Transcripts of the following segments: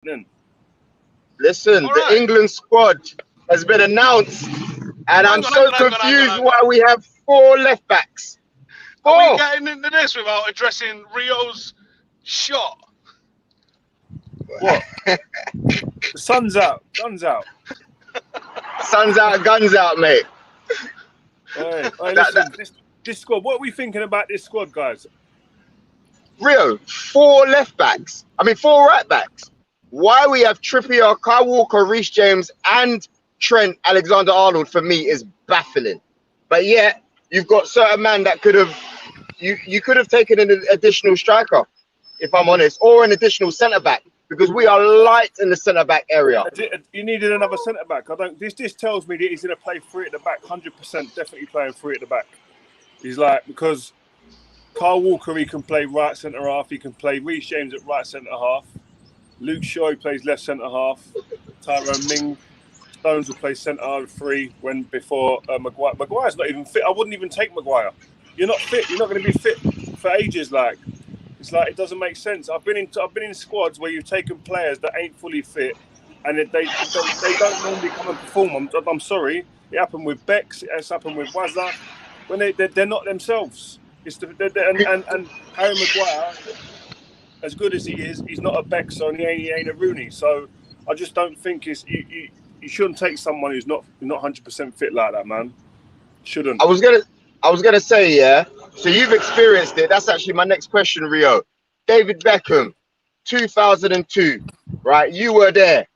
Listen, the England squad has been announced, and I'm so confused why we have 4 left backs. 4. Are we getting into this without addressing Rio's shot? What? The sun's out. Guns out. Sun's out, guns out, mate. Hey, listen, this squad, what are we thinking about this squad, guys? Rio, 4 left backs. 4 right backs. Why we have Trippier, Kyle Walker, Reece James, and Trent Alexander-Arnold, for me, is baffling. But yet, you've got certain man that could have, you could have taken an additional striker, if I'm honest, or an additional centre-back, because we are light in the centre-back area. You needed another centre-back. This tells me that he's going to play 3 at the back, 100% definitely playing 3 at the back. He's like, because Kyle Walker, he can play right centre-half, he can play Reece James at right centre-half, Luke Shaw plays left centre-half, Tyrone Ming, Stones will play centre-half 3 before Maguire. Maguire's not even fit. I wouldn't even take Maguire. You're not fit. You're not going to be fit for ages. It's like it doesn't make sense. I've been in squads where you've taken players that ain't fully fit, and they don't normally come and perform. I'm sorry. It happened with Bex. It's happened with Wazza. When they're not themselves. And Harry Maguire, as good as he is, he's not a Bex and he ain't a Rooney. So I just don't think you shouldn't take someone who's not 100% fit like that, man. Shouldn't. I was gonna say, yeah. So you've experienced it. That's actually my next question, Rio. David Beckham, 2002, right? You were there.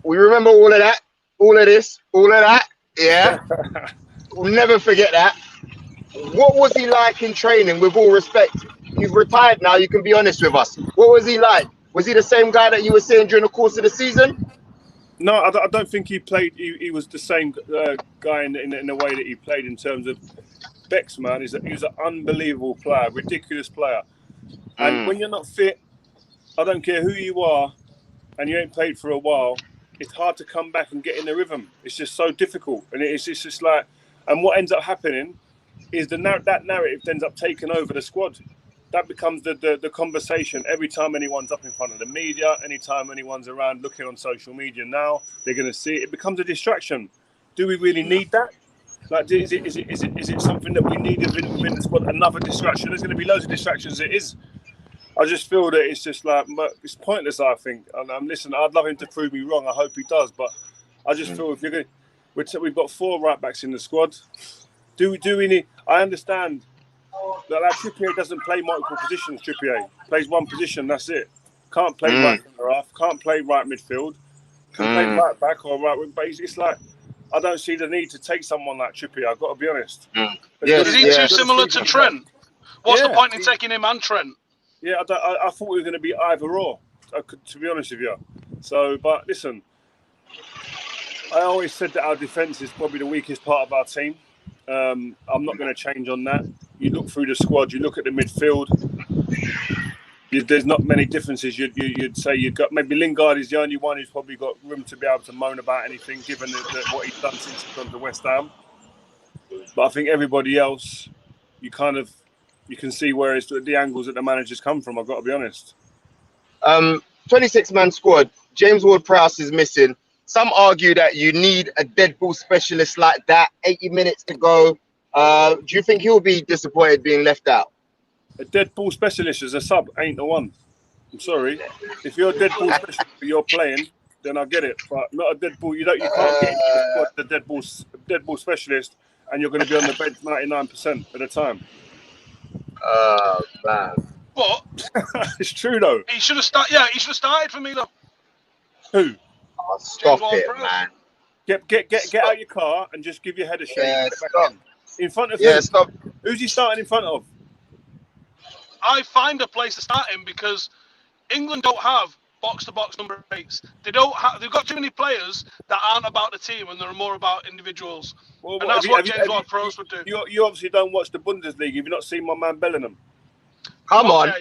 We remember all of that, all of this, all of that. Yeah. We'll never forget that. What was he like in training? With all respect, you've retired now. You can be honest with us. What was he like? Was he the same guy that you were saying during the course of the season? No, I don't think he played. He was the same guy in the way that he played in terms of Bex, man. He's an unbelievable player, ridiculous player. And when you're not fit, I don't care who you are, and you ain't played for a while, it's hard to come back and get in the rhythm. It's just so difficult. And it's just like, and what ends up happening is that narrative ends up taking over the squad. That becomes the conversation every time anyone's up in front of the media, anytime anyone's around looking on social media now, they're going to see it. It becomes a distraction. Do we really need that? Like, is it something that we need within the squad? Another distraction? There's going to be loads of distractions. It is. I just feel that it's just like, it's pointless, I think. And listen, I'd love him to prove me wrong. I hope he does. But I just feel if you're going we've got 4 right backs in the squad. Do we need? I understand that Trippier doesn't play multiple positions. Trippier plays one position. That's it. Can't play right centre half. Can't play right midfield. Can play right back or right wing. But it's like, I don't see the need to take someone like Trippier. I've got to be honest. Is he too similar to Trent? What's the point in taking him and Trent? Yeah, I thought we were going to be either or. To be honest with you. So, but listen, I always said that our defence is probably the weakest part of our team. I'm not going to change on that. You look through the squad, you look at the midfield. There's not many differences. You'd say you've got maybe Lingard is the only one who's probably got room to be able to moan about anything, given what he's done since he's gone to West Ham. But I think everybody else, you can see where it's the angles that the managers come from. I've got to be honest. 26-man squad. James Ward-Prowse is missing. Some argue that you need a dead ball specialist like that. 80 minutes to go. Do you think he'll be disappointed being left out? A dead ball specialist as a sub ain't the one. I'm sorry. If you're a dead ball specialist, you're playing, then I get it. But not a dead ball. You can't get the dead ball specialist, and you're going to be on the bench 99% of the time. Oh man. But it's true though. He should have started. Yeah, he should have started for me though. Who? Oh, stop it, man. Get out your car and just give your head a shake. Yeah, stop. In front of yeah, who? Stop. Who's he starting in front of? I find a place to start him because England don't have box-to-box number 8s. They've got too many players that aren't about the team and they're more about individuals. Well, and that's what James Ward-Prowse would do. You obviously don't watch the Bundesliga. Have you not seen my man Bellingham? Come on.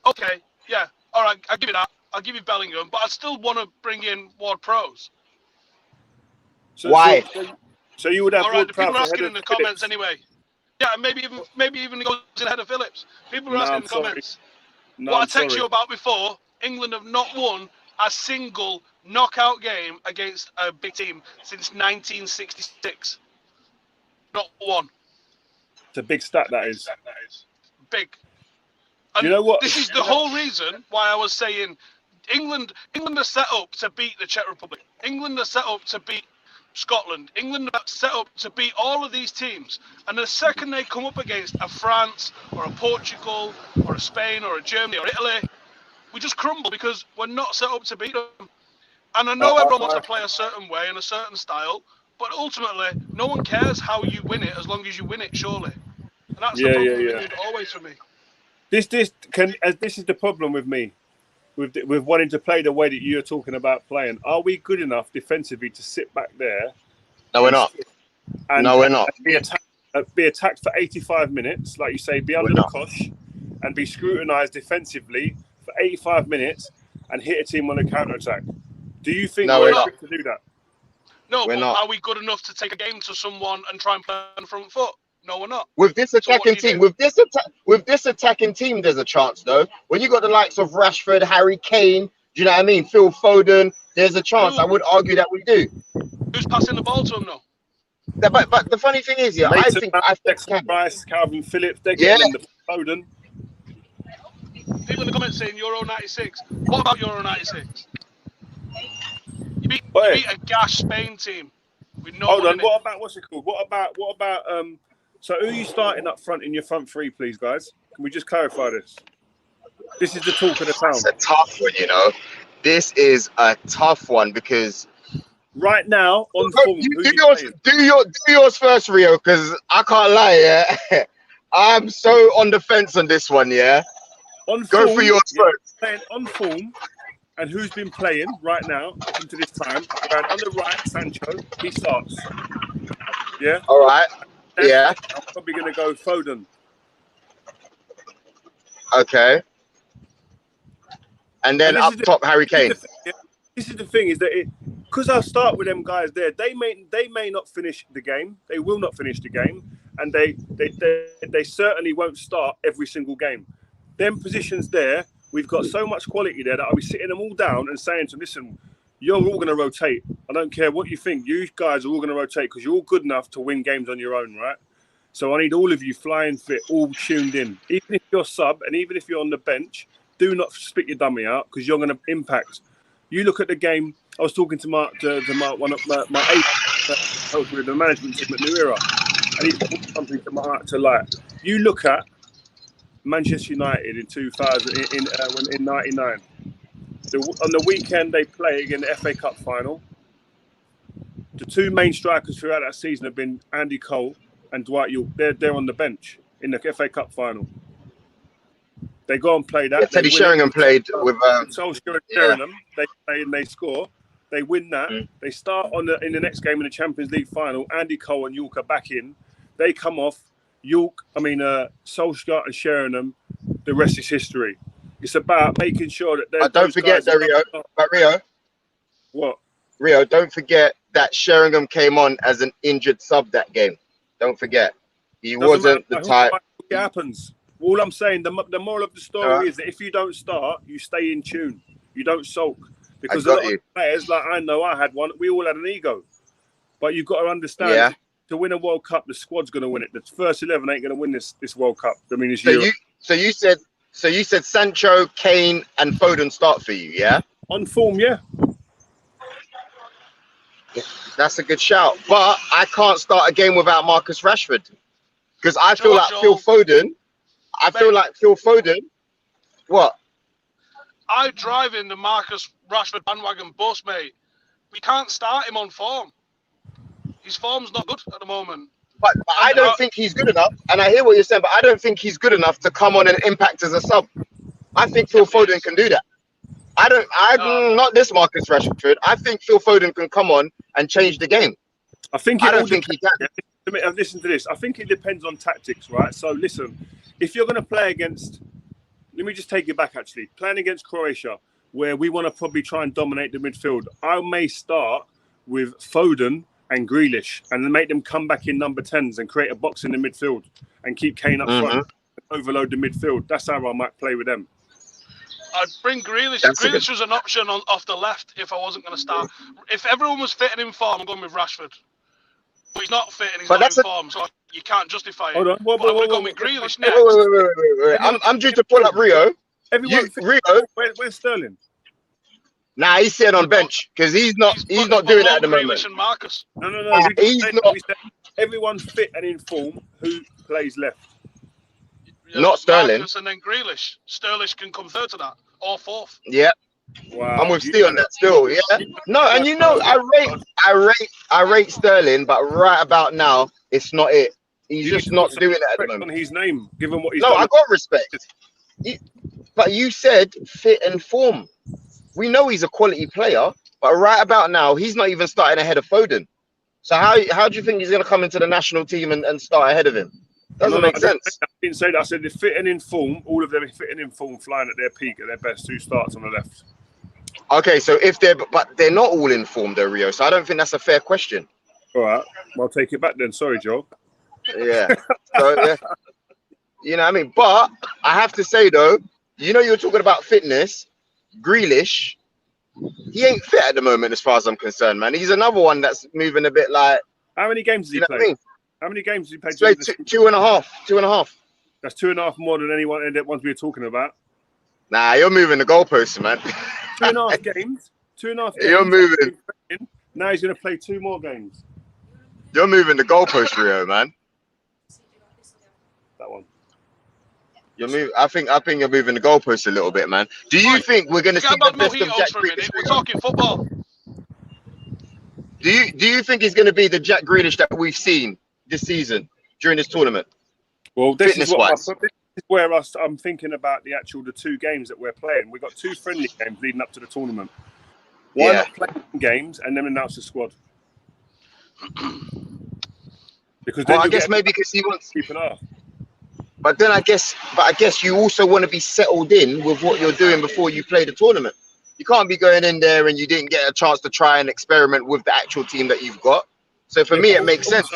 Okay, yeah. All right, I'll give you that. I'll give you Bellingham, but I still want to bring in Ward-Prowse. Why? So you would have all right, the people are Ward-Prowse asking in the comments anyway. Yeah, maybe even goes ahead of Phillips. People are asking in the comments. No, what I texted you about before, England have not won a single knockout game against a big team since 1966. Not one. It's a big stat, that is. Big. And you know what? This is the whole reason why I was saying England are set up to beat the Czech Republic. England are set up to beat Scotland. England are set up to beat all of these teams. And the second they come up against a France or a Portugal or a Spain or a Germany or Italy, we just crumble because we're not set up to beat them. And I know everyone wants to play a certain way and a certain style, but ultimately, no one cares how you win it as long as you win it, surely. And that's the problem with England always for me. This is the problem with me, with wanting to play the way that you're talking about playing. Are we good enough defensively to sit back there? No, we're not. No, we're not. Be attacked for 85 minutes, like you say, be under the cosh, and be scrutinised defensively for 85 minutes and hit a team on a counter-attack. Do you think we're able to do that? No, but are we good enough to take a game to someone and try and play on the front foot? No, we're not. With this attacking team, with this attacking team, there's a chance though. When you got the likes of Rashford, Harry Kane, do you know what I mean? Phil Foden, there's a chance. I would argue that we do. Who's passing the ball to him though? But the funny thing is, I think Price, Calvin Phillips, they're getting the Foden. People in the comments saying Euro 96. What about Euro 96? You beat a gash Spain team. Hold on. What about what's it called? What about so who are you starting up front in your front three, please, guys? Can we just clarify this? This is the talk of the town. It's a tough one, you know. This is a tough one because right now on form, do yours first, Rio, because I can't lie, yeah. I'm so on the fence on this one, yeah. Go for yours first. On form. And who's been playing right now up until this time? And on the right, Sancho, he starts. Yeah? All right. Yeah. I'm probably going to go Foden. Okay. And then up top, Harry Kane. This is the thing, is that because I'll start with them guys there, they may not finish the game. They will not finish the game. And they certainly won't start every single game. Them positions there, we've got so much quality there that I'll be sitting them all down and saying to them, listen, you're all going to rotate. I don't care what you think. You guys are all going to rotate because you're all good enough to win games on your own, right? So I need all of you flying fit, all tuned in. Even if you're sub and even if you're on the bench, do not spit your dummy out because you're going to impact. You look at the game. I was talking to Mark, one of my eight with the management team at New Era, and he put something to my heart to light. You look at Manchester United in 2000 in 99. On the weekend they play in the FA Cup final. The two main strikers throughout that season have been Andy Cole and Dwight York. They're on the bench in the FA Cup final. They go and play that. Yeah, Teddy Sheringham played with Solskjaer and Sheringham. They play and they score. They win that. They start in the next game in the Champions League final. Andy Cole and York are back in. They come off. Solskjaer and Sheringham, the rest is history. It's about making sure that don't forget, Rio. What? Rio, don't forget that Sheringham came on as an injured sub that game. Don't forget. He wasn't the type. It happens. All I'm saying, the moral of the story is that if you don't start, you stay in tune. You don't sulk. Because a lot of players, like I know I had one, we all had an ego. But you've got to understand, to win a World Cup, the squad's going to win it. The first 11 ain't going to win this World Cup. I mean, it's Europe. So you said Sancho, Kane, and Foden start for you, yeah? On form, yeah. That's a good shout. But I can't start a game without Marcus Rashford. Because I feel like Phil Foden. What? I drive in the Marcus Rashford bandwagon bus, mate. We can't start him on form. His form's not good at the moment. But I don't think he's good enough. And I hear what you're saying, but I don't think he's good enough to come on and impact as a sub. I think Phil Foden can do that. Not this Marcus Rashford. I think Phil Foden can come on and change the game. I don't think he can. Listen to this. I think it depends on tactics, right? So listen, if you're going to play against, let me just take it back actually, playing against Croatia, where we want to probably try and dominate the midfield, I may start with Foden and Grealish and then make them come back in number 10s and create a box in the midfield and keep Kane up front and overload the midfield. That's how I might play with them. I'd bring Grealish. That's a Grealish was an option off the left if I wasn't going to start. If everyone was fit and in form, I'm going with Rashford. But he's not fit and he's But not in form, so you can't justify it. Hold on. But I'm going to go with Grealish next. Wait. I'm due to pull up Rio. Everyone Rio. Where's Sterling? Nah, he's sitting on bench because he's not doing that at the moment. Grealish and Marcus. No. He's not. We said everyone's fit and in form. Who plays left? Not Sterling. Marcus and then Grealish. Sterling can come third to that, or fourth. Yeah. Wow. I'm with Steve on that still, yeah. No, and you know, I rate Sterling, but right about now, it's not it. He's just not doing it at the moment. On his name, given what he's No, done. I got respect. But you said fit and form. We know he's a quality player, but right about now, he's not even starting ahead of Foden. So how do you think he's going to come into the national team and start ahead of him? Doesn't make sense. I didn't say that. I said they're fit and in form. All of them are fit and in form, flying at their peak, at their best. Who starts on the left? Okay, so but they're not all informed though, Rio. So I don't think that's a fair question. All right, well, I'll take it back then. Sorry, Joe. Yeah. So, yeah. You know what I mean? But I have to say though, you know, you're talking about fitness. Grealish, he ain't fit at the moment, as far as I'm concerned, man. He's another one that's moving a bit like. How many games has he played? I mean? How many games has he played? He's played two and a half. That's 2.5 more than anyone in the ones we were talking about. Nah, you're moving the goalposts, man. 2.5 games. 2.5 games. You're moving. Now he's going to play 2 more games. You're moving the goalpost, Rio, man. That one. I think you're moving the goalpost a little bit, man. Do you think we're going to see the best of Jack Grealish? We're talking football. Do you think he's going to be the Jack Grealish that we've seen this season during this tournament? Well, this is where I'm thinking about the 2 games that we're playing. We've got 2 friendly games leading up to the tournament. Why not play games and then announce the squad? Because I guess maybe because he wants keep an eye. But I guess you also want to be settled in with what you're doing before you play the tournament. You can't be going in there and you didn't get a chance to try and experiment with the actual team that you've got. So for me, it makes sense.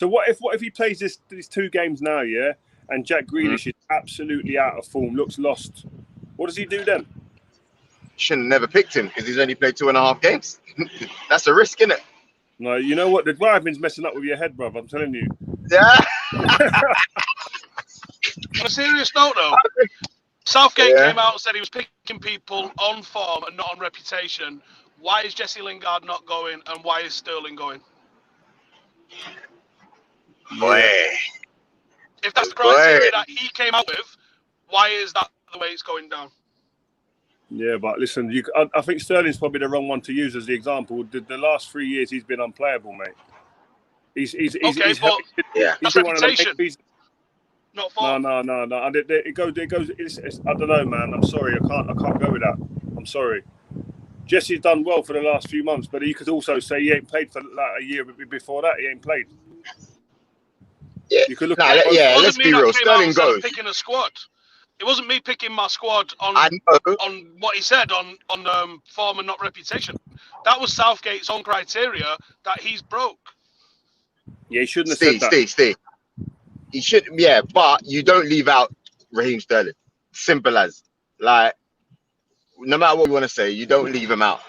So what if he plays these 2 games now, yeah, and Jack Grealish is absolutely out of form, looks lost? What does he do then? Shouldn't have never picked him because he's only played 2.5 games. That's a risk, isn't it? No, you know what? The driving's messing up with your head, bruv. I'm telling you. Yeah. On a serious note, though, Southgate came out and said he was picking people on form and not on reputation. Why is Jesse Lingard not going, and why is Sterling going? Boy. If that's the criteria that he came out with, why is that the way it's going down? Yeah, but listen, I think Sterling's probably the wrong one to use as the example. The last 3 years, he's been unplayable, mate. He's that's reputation. Not form. No. It goes. I don't know, man. I'm sorry. I can't go with that. I'm sorry. Jesse's done well for the last few months, but you could also say he ain't played for like a year before that. He ain't played. Yeah. You could look. Let's be real. Sterling goes. Picking a squad. It wasn't me picking my squad on what he said on form and not reputation. That was Southgate's own criteria that he's broke. Yeah, he shouldn't have said that. Steve. He should, yeah, but you don't leave out Raheem Sterling. Simple as. Like, no matter what you want to say, you don't leave him out.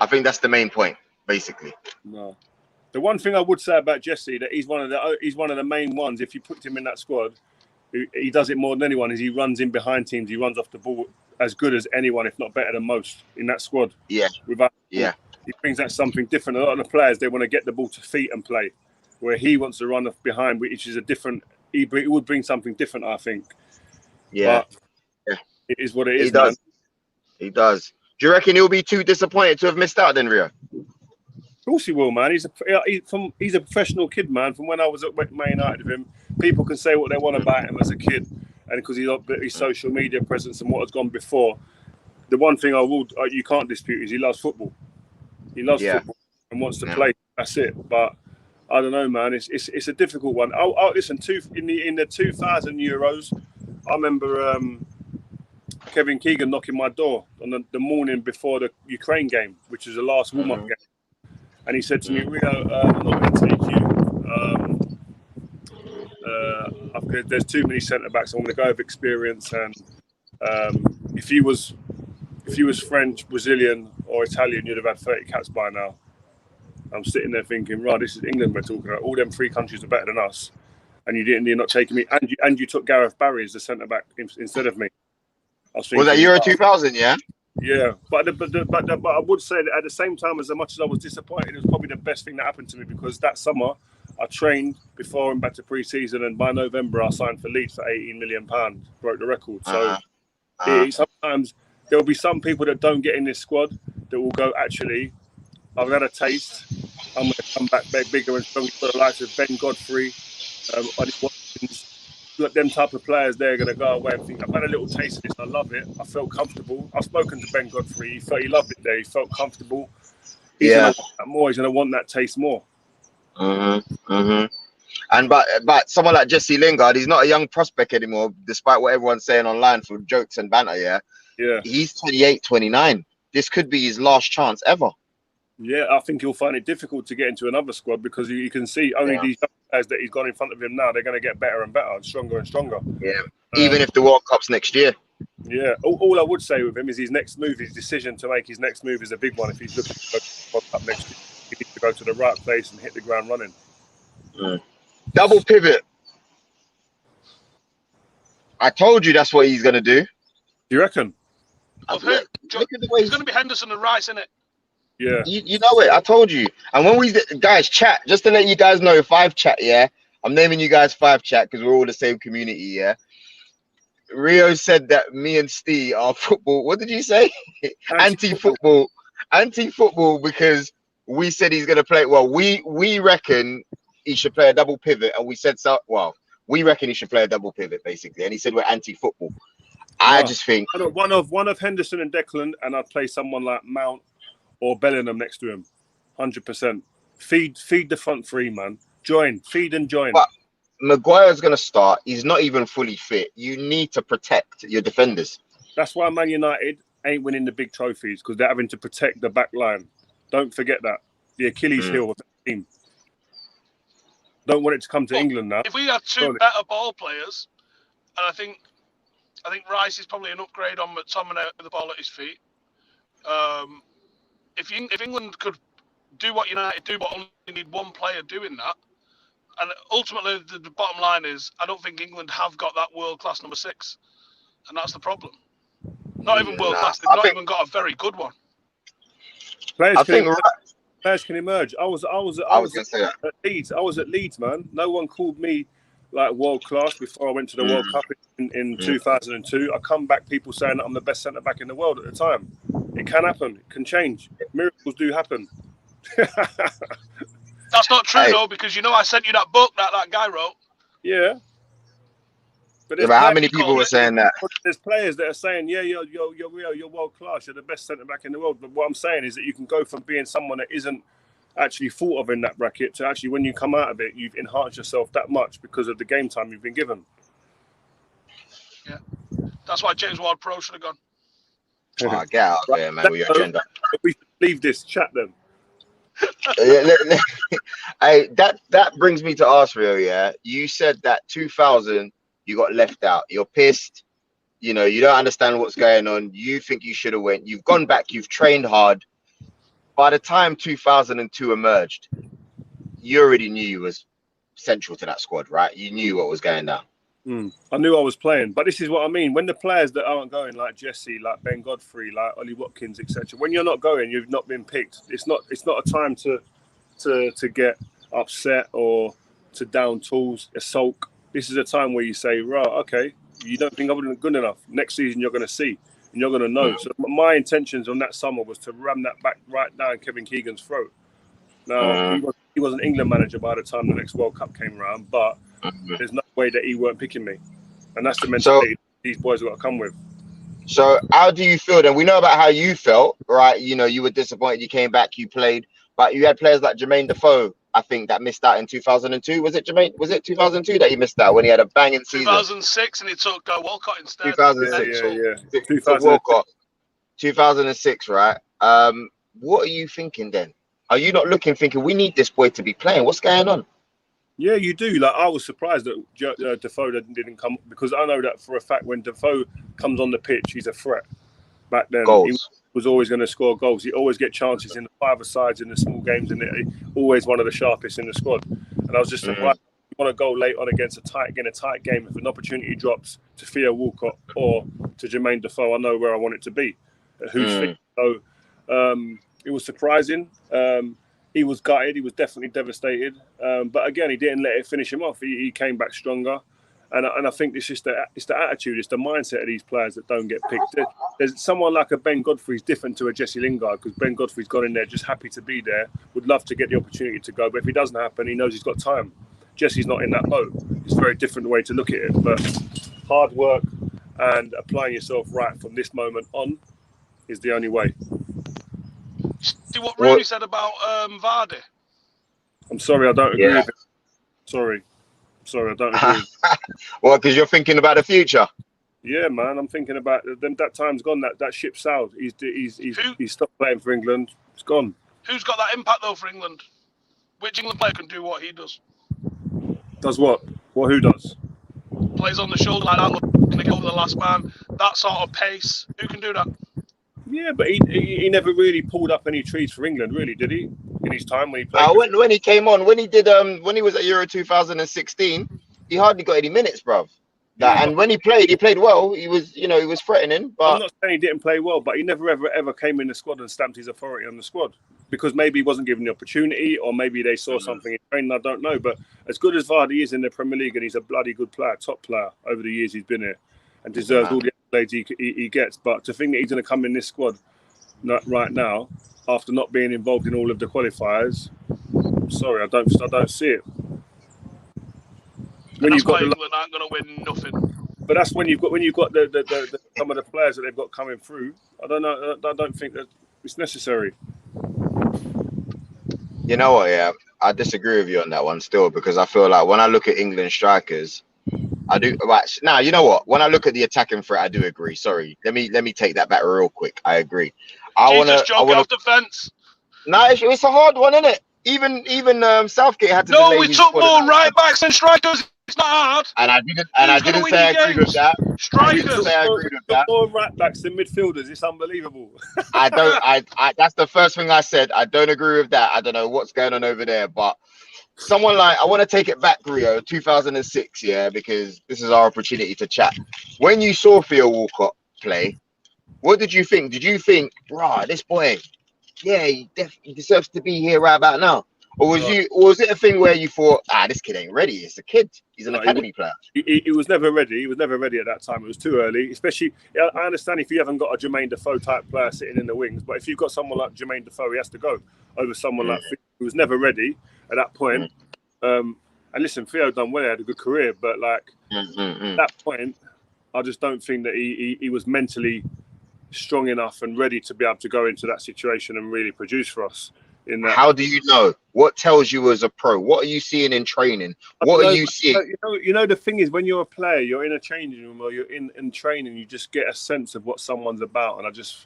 I think that's the main point, basically. No. The one thing I would say about Jesse, that he's one of the main ones. If you put him in that squad, he does it more than anyone. Is he runs in behind teams, he runs off the ball as good as anyone, if not better than most in that squad. Yeah. He brings out something different. A lot of the players, they want to get the ball to feet and play, where he wants to run off behind, which is a different. He would bring something different, I think. Yeah. It is what it is. He does. Do you reckon he'll be too disappointed to have missed out then, Rio? Of course he will, man. He's a professional kid, man. From when I was at Man United with him, people can say what they want about him as a kid, and because he's got his social media presence and what has gone before. The one thing you can't dispute is he loves football. He loves football and wants to play. That's it. But I don't know, man. It's a difficult one. Listen. In the 2,000 Euros, I remember Kevin Keegan knocking my door on the morning before the Ukraine game, which was the last warm-up game, and he said to me, "Rio, I'm not going to take you. There's too many centre backs. I'm going to go with experience, and if you was if you was French, Brazilian, or Italian, you'd have had 30 caps by now. I'm sitting there thinking, right, this is England we're talking about. All them 3 countries are better than us, and you're not taking me. And you took Gareth Barry as the centre back instead of me. I was thinking, that Euro 2000? Yeah. Yeah, but I would say that at the same time, as much as I was disappointed, it was probably the best thing that happened to me, because that summer I trained before I went back to pre-season, and by November I signed for Leeds for £18 million, broke the record. So sometimes there will be some people that don't get in this squad that will go, actually, I've had a taste. I'm going to come back bigger and stronger for the likes of Ben Godfrey, Ollie Watkins. Them type of players, they're going to go away and think, I've had a little taste of this, I love it, I felt comfortable. I've spoken to Ben Godfrey, he loved it there, he felt comfortable. He's going to want that more, he's going to want that taste more. And but someone like Jesse Lingard, he's not a young prospect anymore, despite what everyone's saying online for jokes and banter. Yeah, he's 28, 29. This could be his last chance ever. Yeah, I think he'll find it difficult to get into another squad, because you can see only these young players that he's got in front of him now, they're going to get better and better and stronger and stronger. Yeah, even if the World Cup's next year. Yeah, all I would say with him is his next move, his decision to make his next move is a big one. If he's looking to go to the World Cup next year, he needs to go to the right place and hit the ground running. Double pivot. I told you that's what he's going to do. Do you reckon? Look at the way it's going to be Henderson and Rice, isn't it? Yeah. You know it. I told you. And when we guys chat, just to let you guys know, 5 chat, I'm naming you guys 5 chat because we're all the same community, Rio said that me and Steve are football. What did you say? Anti-football. Anti-football, because we said he's going to play. Well, we reckon he should play a double pivot, and we said so. Well, we reckon he should play a double pivot, basically. And he said we're anti-football. I just think one of Henderson and Declan, and I'd play someone like Mount or Bellingham next to him. 100%. Feed the front 3, man. Feed and join. But Maguire's going to start. He's not even fully fit. You need to protect your defenders. That's why Man United ain't winning the big trophies, because they're having to protect the back line. Don't forget that. The Achilles heel of the team. Don't want it to come to England now. If we had 2 better ball players, and I think Rice is probably an upgrade on McTominay with the ball at his feet. If England could do what United do, but only need 1 player doing that, and ultimately the bottom line is, I don't think England have got that world-class number 6, and that's the problem. Not even world-class, they've not even got a very good one. Players can emerge. I was at Leeds. I was at Leeds, man. No one called me like world-class before I went to the World Cup in 2002. I come back, people saying that I'm the best centre-back in the world at the time. It can happen. It can change. Miracles do happen. That's not true, though, because I sent you that book that guy wrote. Yeah. But how many people were saying that? There's players that are saying, you're real, you're world-class, you're the best centre-back in the world. But what I'm saying is that you can go from being someone that isn't actually thought of in that bracket to actually, when you come out of it, you've enhanced yourself that much because of the game time you've been given. Yeah. That's why James Ward-Prowse should have gone. Oh, get out of there, man, with your agenda. We should leave this chat then. That brings me to ask, Rio, you said that 2000 you got left out. You're pissed. You don't understand what's going on. You think you should have went. You've gone back. You've trained hard. By the time 2002 emerged, you already knew you was central to that squad, right? You knew what was going down. I knew I was playing, but this is what I mean. When the players that aren't going, like Jesse, like Ben Godfrey, like Ollie Watkins, etc., when you're not going, you've not been picked. It's not a time to get upset or to down tools, a sulk. This is a time where you say, right, okay, you don't think I wasn't good enough. Next season, you're going to see and you're going to know. So my intentions on that summer was to ram that back right down Kevin Keegan's throat. Now, he was an England manager by the time the next World Cup came around, but there's no way that he weren't picking me. And that's the mentality these boys have got to come with. So how do you feel then? We know about how you felt, right? You were disappointed you came back, you played, but you had players like Jermaine Defoe, I think, that missed out in 2002. Was it Jermaine? Was it 2002 that he missed out when he had a banging season? 2006, and he took Walcott instead. 2006, yeah. 2006, right? What are you thinking then? Are you not thinking we need this boy to be playing? What's going on? Yeah, you do. Like, I was surprised that Defoe didn't come, because I know that for a fact when Defoe comes on the pitch, he's a threat. back then. He Goals. was always going to score goals. He always get chances in the five sides, in the small games, and always one of the sharpest in the squad. And I was just surprised. You want to go late on against a tight game. If an opportunity drops to Theo Walcott or to Jermaine Defoe, I know where I want it to be. Who's fit? So it was surprising. He was gutted. He was definitely devastated. But again, he didn't let it finish him off. He came back stronger. And I think it's the attitude, it's the mindset of these players that don't get picked. There's someone like a Ben Godfrey's different to a Jesse Lingard, because Ben Godfrey's gone in there just happy to be there, would love to get the opportunity to go. But if it doesn't happen, he knows he's got time. Jesse's not in that boat. It's a very different way to look at it. But hard work and applying yourself right from this moment on is the only way. See what Rooney said about Vardy? I'm sorry, I don't agree with it. Sorry, I don't agree. Well, because you're thinking about the future. Yeah, man, I'm thinking about them. That time's gone. That ship sailed. He's stopped playing for England. It's gone. Who's got that impact though for England? Which England player can do what he does? Does what? Well, who does? Plays on the shoulder like that, looking to get over the last man. That sort of pace. Who can do that? Yeah, but he never really pulled up any trees for England, really, did he? In his time when he played. When he came on, when he was at Euro 2016, he hardly got any minutes, bruv. And when he played well. He was threatening. But I'm not saying he didn't play well, but he never ever came in the squad and stamped his authority on the squad, because maybe he wasn't given the opportunity, or maybe they saw something in training. I don't know. But as good as Vardy is in the Premier League, and he's a bloody good player, top player over the years he's been here, and deserves all the accolades he gets. But to think that he's going to come in this squad right now after not being involved in all of the qualifiers, sorry, I don't see it. When you've got England aren't going to win nothing. But that's when you've got the some of the players that they've got coming through. I don't know. I don't think that it's necessary. You know what? Yeah, I disagree with you on that one still, because I feel like when I look at England strikers, I do. Right, now, you know what? When I look at the attacking threat, I do agree. Sorry, let me take that back real quick. I agree. I want to defense. No, it's a hard one, isn't it? Even Southgate had to. No, we took more right backs and strikers. It's not hard. And I didn't say I agreed with that. Strikers. I didn't say I agreed with that. More right backs than midfielders. It's unbelievable. I that's the first thing I said. I don't agree with that. I don't know what's going on over there, but someone like, I want to take it back, Rio, 2006, yeah, because this is our opportunity to chat. When you saw Theo Walcott play, what did you think? Did you think, bruh, this boy, yeah, he definitely deserves to be here right about now? Or was it a thing where you thought, this kid ain't ready? It's a kid. He's an academy player. He was never ready. He was never ready at that time. It was too early. Especially, I understand if you haven't got a Jermaine Defoe type player sitting in the wings, but if you've got someone like Jermaine Defoe, he has to go over someone like Theo, who was never ready at that point. And listen, Theo done well. He had a good career, but like at that point, I just don't think that he was mentally strong enough and ready to be able to go into that situation and really produce for us. How do you know? What tells you as a pro? What are you seeing in training? What are you seeing? You know, the thing is, when you're a player, you're in a changing room or you're in training, you just get a sense of what someone's about. And I just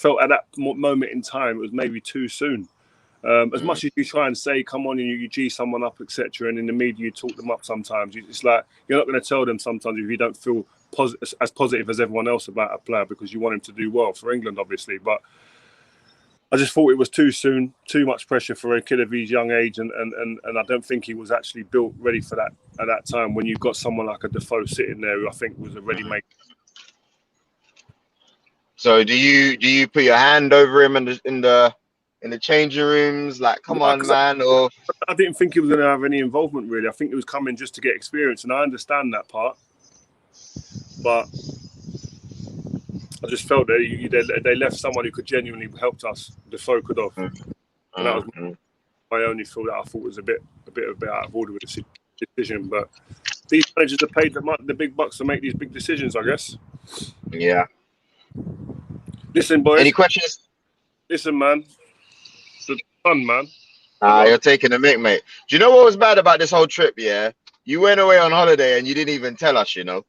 felt at that moment in time, it was maybe too soon. As much as you try and say, come on, and you G someone up, etc., and in the media you talk them up sometimes, it's like you're not going to tell them sometimes if you don't feel as positive as everyone else about a player, because you want him to do well for England, obviously. But I just thought it was too soon, too much pressure for a kid of his young age, and I don't think he was actually built ready for that at that time. When you've got someone like a Defoe sitting there, who I think was a ready-made. So do you put your hand over him in the changing rooms, like, come on, man? Or I didn't think he was going to have any involvement, really. I think he was coming just to get experience, and I understand that part. But I just felt that they left someone who could genuinely helped us. Defoe could have, and that was my only feel that I thought was a bit out of order with the decision. But these managers are paid the big bucks to make these big decisions, I guess. Yeah. Listen, boys. Any questions? Listen, man. It's fun, man. You're taking a mick, mate. Do you know what was bad about this whole trip? Yeah, you went away on holiday and you didn't even tell us. You know.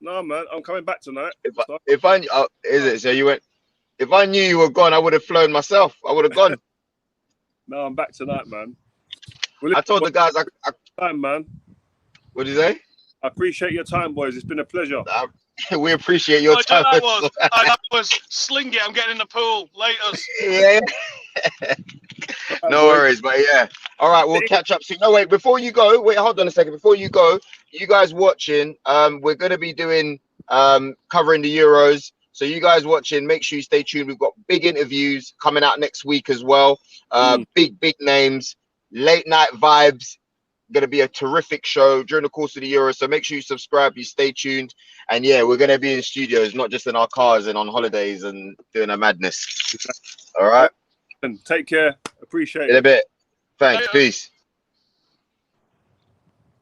No, man, I'm coming back tonight. If I is it so you went? If I knew you were gone, I would have flown myself. I would have gone. No, I'm back tonight, man. Well, I told the guys, time, man. What did you say? I appreciate your time, boys. It's been a pleasure. We appreciate your time. That was sling it. I'm getting in the pool. Laters. Yeah. No worries, but yeah. All right, we'll catch up soon. No, wait, before you go, hold on a second. Before you go, you guys watching, we're gonna be doing covering the Euros. So you guys watching, make sure you stay tuned. We've got big interviews coming out next week as well. Big names, late night vibes. Going to be a terrific show during the course of the Euro. So make sure you subscribe, you stay tuned. And yeah, we're going to be in studios, not just in our cars and on holidays and doing a madness. All right. And take care. Appreciate it. In a bit. Thanks. Peace.